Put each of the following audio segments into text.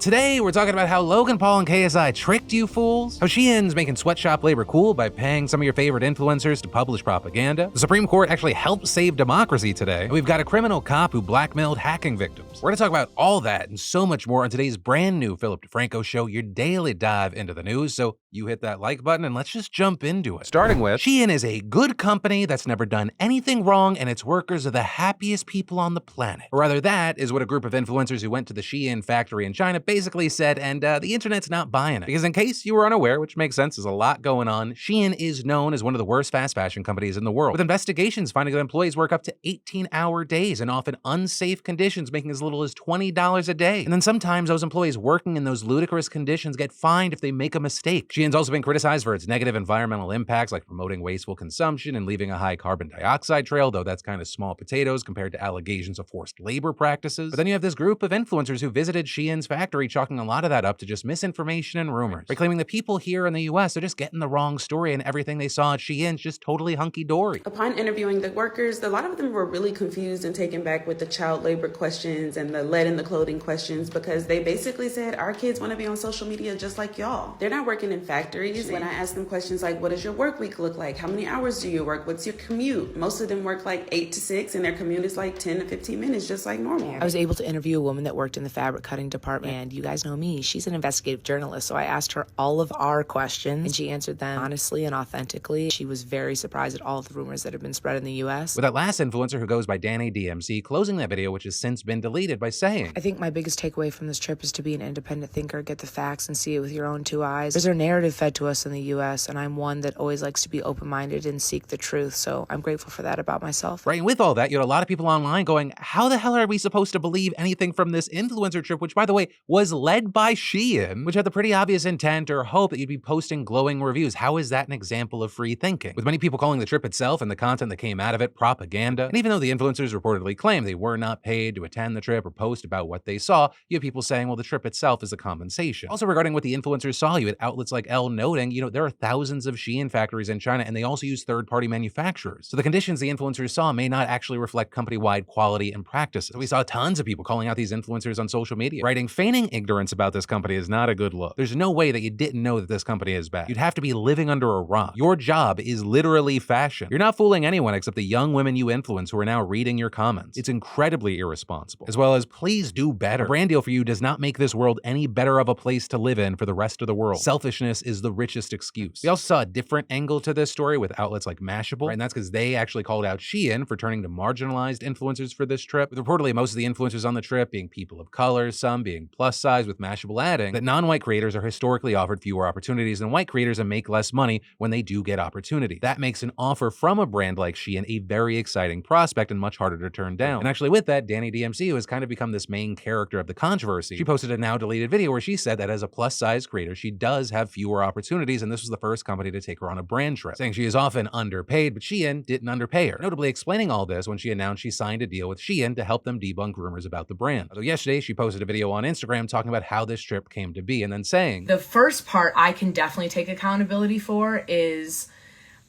Today, we're talking about how Logan Paul and KSI tricked you fools, how Shein's making sweatshop labor cool by paying some of your favorite influencers to publish propaganda, the Supreme Court actually helped save democracy today, and we've got a criminal cop who blackmailed hacking victims. We're gonna talk about all that and so much more on today's brand new Philip DeFranco show, your daily dive into the news, so you hit that like button and let's just jump into it. Starting with, Shein is a good company that's never done anything wrong and its workers are the happiest people on the planet. Or rather, that is what a group of influencers who went to the Shein factory in China basically said, and the internet's not buying it. Because in case you were unaware, which makes sense, there's a lot going on, Shein is known as one of the worst fast fashion companies in the world, with investigations finding that employees work up to 18-hour days in often unsafe conditions, making as little as $20 a day. And then sometimes those employees working in those ludicrous conditions get fined if they make a mistake. Shein's also been criticized for its negative environmental impacts, like promoting wasteful consumption and leaving a high carbon dioxide trail, though that's kind of small potatoes compared to allegations of forced labor practices. But then you have this group of influencers who visited Shein's factory, chalking a lot of that up to just misinformation and rumors, by claiming that people here in the US are just getting the wrong story and everything they saw at Shein's just totally hunky-dory. Upon interviewing the workers, a lot of them were really confused and taken back with the child labor questions and the lead in the clothing questions, because they basically said, our kids want to be on social media just like y'all. They're not working in factories. When I asked them questions like, what does your work week look like? How many hours do you work? What's your commute? Most of them work like 8 to 6 and their commute is like 10 to 15 minutes, just like normal. I was able to interview a woman that worked in the fabric cutting department, and you guys know me, she's an investigative journalist, so I asked her all of our questions and she answered them honestly and authentically. She was very surprised at all of the rumors that have been spread in the US. With that last influencer who goes by Danny DMC closing that video, which has since been deleted, by saying, I think my biggest takeaway from this trip is to be an independent thinker, get the facts and see it with your own two eyes. There's a narrative fed to us in the US, and I'm one that always likes to be open-minded and seek the truth, so I'm grateful for that about myself. Right, and with all that, you had a lot of people online going, how the hell are we supposed to believe anything from this influencer trip, which, by the way, was led by Shein, which had the pretty obvious intent or hope that you'd be posting glowing reviews? How is that an example of free thinking? With many people calling the trip itself and the content that came out of it propaganda, and even though the influencers reportedly claim they were not paid to attend the trip or post about what they saw, you have people saying, well, the trip itself is a compensation. Also, regarding what the influencers saw, you had outlets like Elle noting, there are thousands of Shein factories in China, and they also use third-party manufacturers. So the conditions the influencers saw may not actually reflect company-wide quality and practices. We saw tons of people calling out these influencers on social media, writing, feigning ignorance about this company is not a good look. There's no way that you didn't know that this company is bad. You'd have to be living under a rock. Your job is literally fashion. You're not fooling anyone except the young women you influence who are now reading your comments. It's incredibly irresponsible. As well as, please do better. A brand deal for you does not make this world any better of a place to live in for the rest of the world. Selfishness is the richest excuse. We also saw a different angle to this story with outlets like Mashable, right? And that's because they actually called out Shein for turning to marginalized influencers for this trip, with reportedly most of the influencers on the trip being people of color, some being plus size, with Mashable adding that non-white creators are historically offered fewer opportunities than white creators and make less money when they do get opportunity. That makes an offer from a brand like Shein a very exciting prospect and much harder to turn down. And actually with that, Danny DMC, who has kind of become this main character of the controversy, she posted a now deleted video where she said that as a plus size creator, she does have fewer opportunities, and this was the first company to take her on a brand trip, saying she is often underpaid, but Shein didn't underpay her. Notably explaining all this when she announced she signed a deal with Shein to help them debunk rumors about the brand. So yesterday, she posted a video on Instagram talking about how this trip came to be, and then saying, the first part I can definitely take accountability for is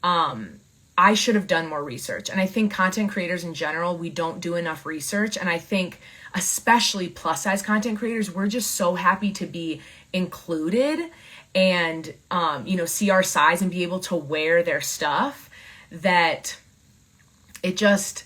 I should have done more research. And I think content creators in general, we don't do enough research. And I think especially plus size content creators, we're just so happy to be included and, see our size and be able to wear their stuff, that it gets,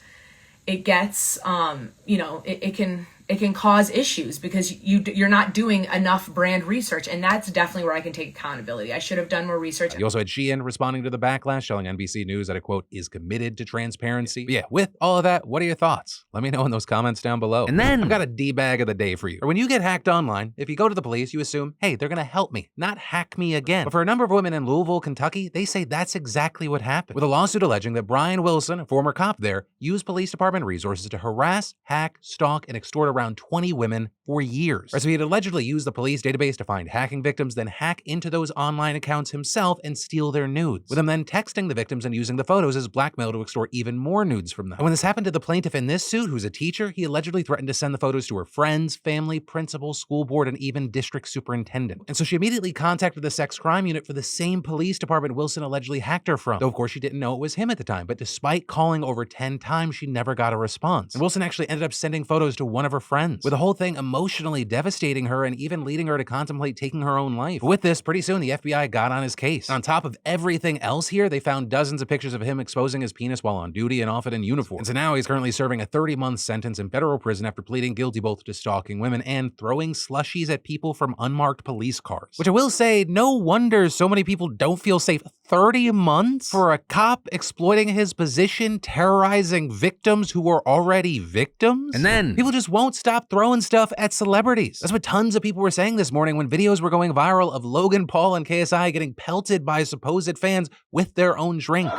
it can cause issues because you're not doing enough brand research, and that's definitely where I can take accountability. I should have done more research. You also had Shein responding to the backlash, telling NBC News that it, quote, is committed to transparency. But yeah, with all of that, what are your thoughts? Let me know in those comments down below. And then I've got a D-bag of the day for you. Or when you get hacked online, if you go to the police, you assume, hey, they're gonna help me, not hack me again. But for a number of women in Louisville, Kentucky, they say that's exactly what happened, with a lawsuit alleging that Brian Wilson, a former cop there, used police department resources to harass, hack, stalk, and extort around 20 women for years. So he had allegedly used the police database to find hacking victims, then hack into those online accounts himself and steal their nudes, with him then texting the victims and using the photos as blackmail to extort even more nudes from them. And when this happened to the plaintiff in this suit, who's a teacher, he allegedly threatened to send the photos to her friends, family, principal, school board, and even district superintendent. And so she immediately contacted the sex crime unit for the same police department Wilson allegedly hacked her from, though of course she didn't know it was him at the time. But despite calling over 10 times, she never got a response. And Wilson actually ended up sending photos to one of her friends, with the whole thing emotionally devastating her and even leading her to contemplate taking her own life. But with this, pretty soon the FBI got on his case. And on top of everything else here, they found dozens of pictures of him exposing his penis while on duty and often in uniform. And so now he's currently serving a 30-month sentence in federal prison after pleading guilty both to stalking women and throwing slushies at people from unmarked police cars. Which I will say, no wonder so many people don't feel safe. 30 months for a cop exploiting his position, terrorizing victims who were already victims? And then people just won't stop throwing stuff at celebrities. That's what tons of people were saying this morning when videos were going viral of Logan Paul and KSI getting pelted by supposed fans with their own drink.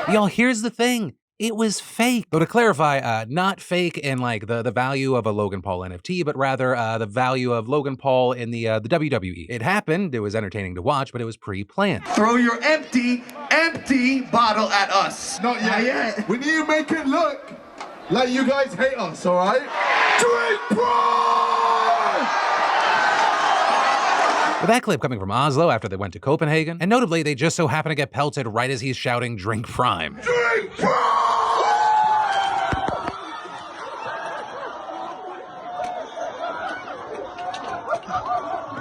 Y'all, here's the thing. It was fake. Though to clarify, not fake in like the value of a Logan Paul NFT, but rather the value of Logan Paul in the WWE. It happened, it was entertaining to watch, but it was pre-planned. Throw your empty bottle at us. Not yet. We need to make it look like you guys hate us, all right? Drink pride! With that clip coming from Oslo after they went to Copenhagen, and notably, they just so happen to get pelted right as he's shouting "Drink Prime." Drink pride!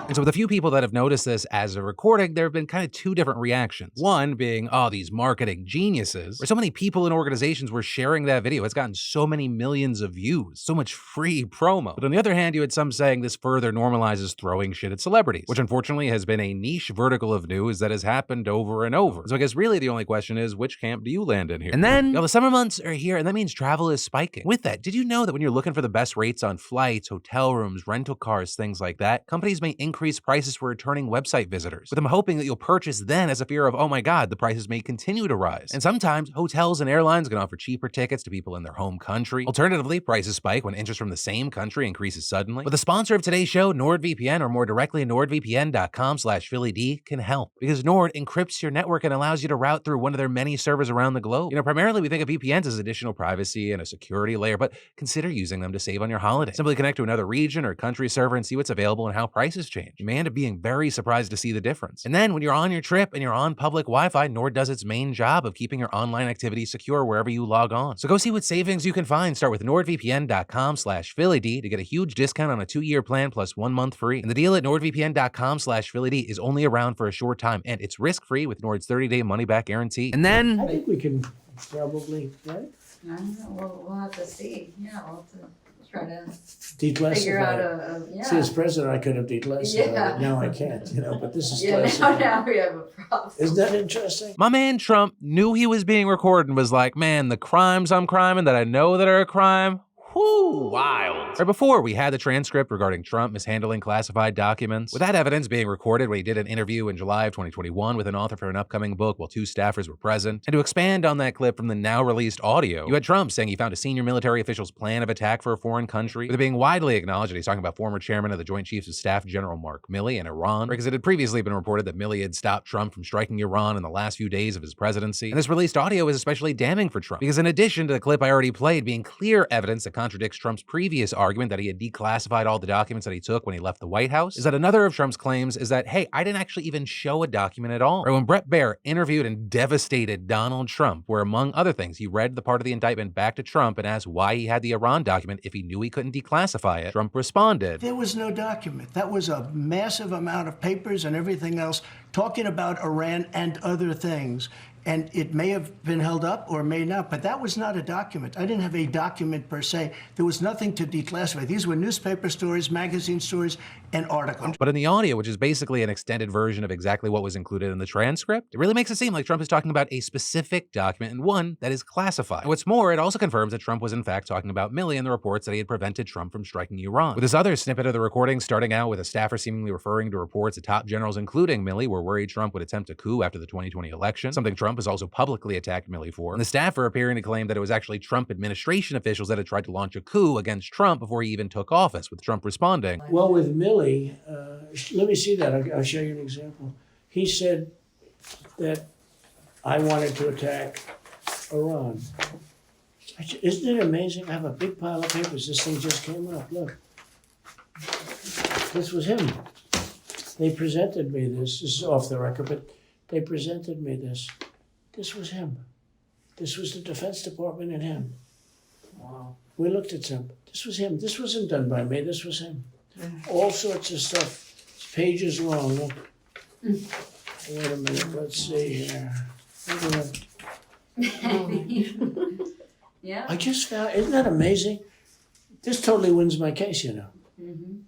And so with a few people that have noticed this as a recording, there have been kind of two different reactions. One being, oh, these marketing geniuses, where so many people and organizations were sharing that video. It's gotten so many millions of views, so much free promo. But on the other hand, you had some saying this further normalizes throwing shit at celebrities, which unfortunately has been a niche vertical of news that has happened over and over. So I guess really the only question is, which camp do you land in here? And then, the summer months are here, and that means travel is spiking. With that, did you know that when you're looking for the best rates on flights, hotel rooms, rental cars, things like that, companies may increase prices for returning website visitors, with them hoping that you'll purchase then as a fear of, oh my god, the prices may continue to rise. And sometimes hotels and airlines can offer cheaper tickets to people in their home country. Alternatively, prices spike when interest from the same country increases suddenly. But the sponsor of today's show, NordVPN, or more directly, nordvpn.com/PhillyD, can help. Because Nord encrypts your network and allows you to route through one of their many servers around the globe. You know, primarily we think of VPNs as additional privacy and a security layer, but consider using them to save on your holiday. Simply connect to another region or country server and see what's available and how prices change. You may end up being very surprised to see the difference. And then when you're on your trip and you're on public Wi-Fi, Nord does its main job of keeping your online activity secure wherever you log on. So go see what savings you can find. Start with nordvpn.com/PhillyD to get a huge discount on a 2-year plan plus 1 month free. And the deal at nordvpn.com/PhillyD is only around for a short time, and it's risk-free with Nord's 30-day money-back guarantee. And then I think we can probably, right? I don't know, we'll have to see, yeah, we'll have to try to Declassify. figure out it. See, as president, I could have declassified Yeah. it. Now I can't, but this is Yeah, classified. now we have a problem. Isn't that interesting? my man Trump knew he was being recorded and was like, man, the crimes I'm criming that I know that are a crime, whoo, wild. Right before, we had the transcript regarding Trump mishandling classified documents, with that evidence being recorded when he did an interview in July of 2021 with an author for an upcoming book while 2 staffers were present. And to expand on that clip from the now released audio, you had Trump saying he found a senior military official's plan of attack for a foreign country, with it being widely acknowledged that he's talking about former chairman of the Joint Chiefs of Staff, General Mark Milley, and Iran, because it had previously been reported that Milley had stopped Trump from striking Iran in the last few days of his presidency. And this released audio is especially damning for Trump, because in addition to the clip I already played being clear evidence that contradicts Trump's previous argument that he had declassified all the documents that he took when he left the White House, is that another of Trump's claims is that, hey, I didn't actually even show a document at all. Or when Bret Baier interviewed and devastated Donald Trump, where among other things, he read the part of the indictment back to Trump and asked why he had the Iran document if he knew he couldn't declassify it, Trump responded, there was no document. That was a massive amount of papers and everything else talking about Iran and other things. And it may have been held up or may not, but that was not a document. I didn't have a document per se. There was nothing to declassify. These were newspaper stories, magazine stories, and articles. But in the audio, which is basically an extended version of exactly what was included in the transcript, it really makes it seem like Trump is talking about a specific document and one that is classified. And what's more, it also confirms that Trump was in fact talking about Milley and the reports that he had prevented Trump from striking Iran. With this other snippet of the recording starting out with a staffer seemingly referring to reports that top generals, including Milley, were worried Trump would attempt a coup after the 2020 election, something Trump has also publicly attacked Milley for, and the staffer appearing to claim that it was actually Trump administration officials that had tried to launch a coup against Trump before he even took office, with Trump responding, Well, with Milley, let me see that. I'll show you an example. He said that I wanted to attack Iran. Isn't it amazing? I have a big pile of papers. This thing just came up. Look. This was him. They presented me this. This is off the record, but they presented me this. This was him. This was the Defense Department and him. Wow. We looked at him. This was him. This wasn't done by me. This was him. All sorts of stuff. It's pages long. Look. Wait a minute. Let's see here. Look at that. Yeah. I just found, isn't that amazing? This totally wins my case, you know.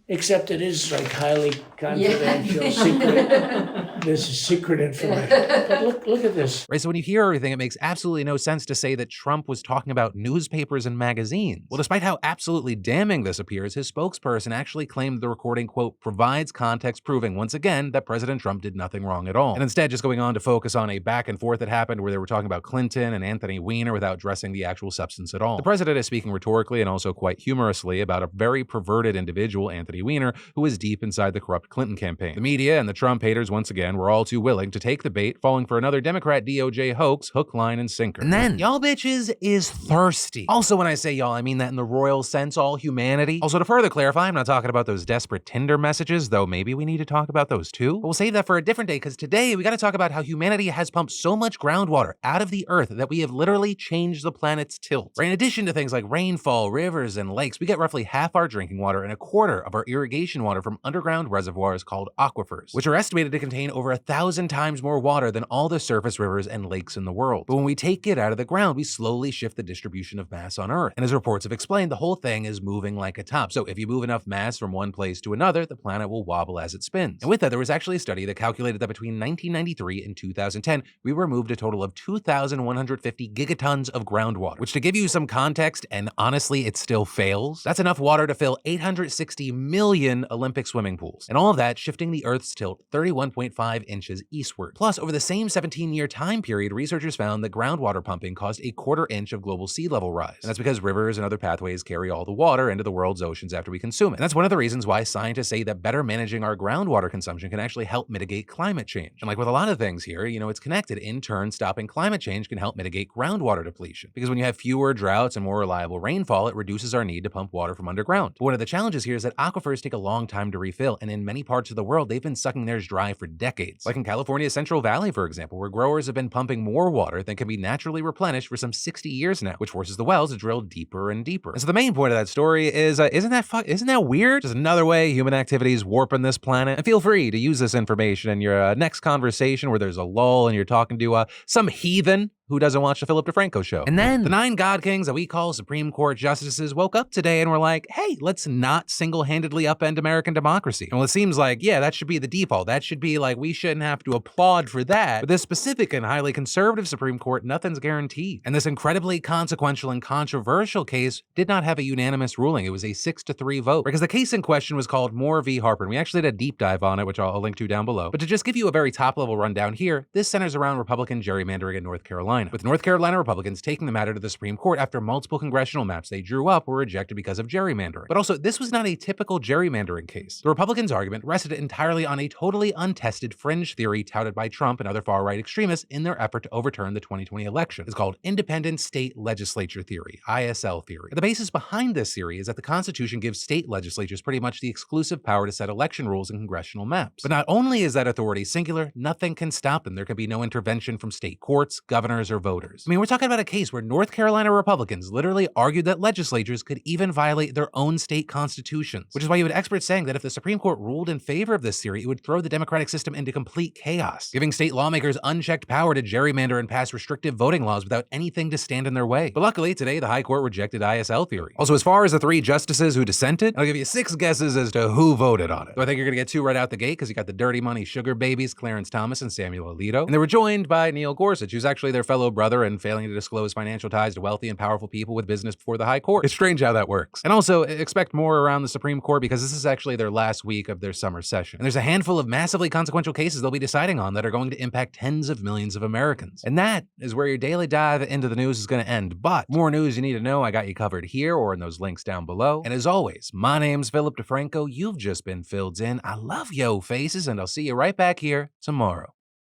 Except it is like highly confidential, secret. This is secret information. But look at this. Right, so when you hear everything, it makes absolutely no sense to say that Trump was talking about newspapers and magazines. Well, despite how absolutely damning this appears, his spokesperson actually claimed the recording, quote, provides context proving, once again, that President Trump did nothing wrong at all. And instead, just going on to focus on a back and forth that happened where they were talking about Clinton and Anthony Weiner without addressing the actual substance at all. The president is speaking rhetorically and also quite humorously about a very perverted individual, Anthony Weiner, who was deep inside the corrupt Clinton campaign. The media and the Trump haters, once again, were all too willing to take the bait, falling for another Democrat DOJ hoax, hook, line, and sinker. And then, y'all bitches is thirsty. Also, when I say y'all, I mean that in the royal sense, all humanity. Also, to further clarify, I'm not talking about those desperate Tinder messages, though maybe we need to talk about those too. But we'll save that for a different day, because today we gotta talk about how humanity has pumped so much groundwater out of the earth that we have literally changed the planet's tilt. Right? In addition to things like rainfall, rivers, and lakes, we get roughly half our drinking water and a quarter of our irrigation water from underground reservoirs called aquifers, which are estimated to contain over 1,000 times more water than all the surface rivers and lakes in the world. But when we take it out of the ground, we slowly shift the distribution of mass on Earth. And as reports have explained, the whole thing is moving like a top. So if you move enough mass from one place to another, the planet will wobble as it spins. And with that, there was actually a study that calculated that between 1993 and 2010, we removed a total of 2,150 gigatons of groundwater, which, to give you some context, and honestly, it still fails, that's enough water to fill 860 million Olympic swimming pools. And all of that shifting the Earth's tilt 31.5 inches eastward. Plus, over the same 17-year time period, researchers found that groundwater pumping caused a quarter inch of global sea level rise. And that's because rivers and other pathways carry all the water into the world's oceans after we consume it. And that's one of the reasons why scientists say that better managing our groundwater consumption can actually help mitigate climate change. And like with a lot of things here, you know, it's connected. In turn, stopping climate change can help mitigate groundwater depletion. Because when you have fewer droughts and more reliable rainfall, it reduces our need to pump water from underground. But one of the challenges here is that aquifers take a long time to refill, and in many parts of the world, they've been sucking theirs dry for decades. Like in California's Central Valley, for example, where growers have been pumping more water than can be naturally replenished for some 60 years now, which forces the wells to drill deeper and deeper. And so the main point of that story is, isn't that weird? Just another way human activity is warping this planet. And feel free to use this information in your next conversation where there's a lull and you're talking to some heathen who doesn't watch the Philip DeFranco show. And then the 9 God Kings that we call Supreme Court justices woke up today and were like, hey, let's not single-handedly upend American democracy. And well, it seems like, yeah, that should be the default. That should be like, we shouldn't have to applaud for that. But this specific and highly conservative Supreme Court, nothing's guaranteed. And this incredibly consequential and controversial case did not have a unanimous ruling. It was a 6-3 vote. Because the case in question was called Moore v. Harper. And we actually did a deep dive on it, which I'll link to down below. But to just give you a very top-level rundown here, this centers around Republican gerrymandering in North Carolina, with North Carolina Republicans taking the matter to the Supreme Court after multiple congressional maps they drew up were rejected because of gerrymandering. But also, this was not a typical gerrymandering case. The Republicans' argument rested entirely on a totally untested fringe theory touted by Trump and other far-right extremists in their effort to overturn the 2020 election. It's called Independent State Legislature Theory, ISL theory. And the basis behind this theory is that the Constitution gives state legislatures pretty much the exclusive power to set election rules and congressional maps. But not only is that authority singular, nothing can stop them. There can be no intervention from state courts, governors, or voters. I mean, we're talking about a case where North Carolina Republicans literally argued that legislatures could even violate their own state constitutions, which is why you had experts saying that if the Supreme Court ruled in favor of this theory, it would throw the democratic system into complete chaos, giving state lawmakers unchecked power to gerrymander and pass restrictive voting laws without anything to stand in their way. But luckily, today, the High Court rejected ISL theory. Also, as far as the 3 justices who dissented, I'll give you 6 guesses as to who voted on it. So I think you're gonna get 2 right out the gate because you got the dirty money sugar babies, Clarence Thomas and Samuel Alito. And they were joined by Neil Gorsuch, who's actually their fellow brother and failing to disclose financial ties to wealthy and powerful people with business before the High Court. It's strange how that works. And also, expect more around the Supreme Court because this is actually their last week of their summer session. And there's a handful of massively consequential cases they'll be deciding on that are going to impact tens of millions of Americans. And that is where your daily dive into the news is going to end. But more news you need to know, I got you covered here or in those links down below. And as always, my name's Philip DeFranco. You've just been filled in. I love yo faces, and I'll see you right back here tomorrow.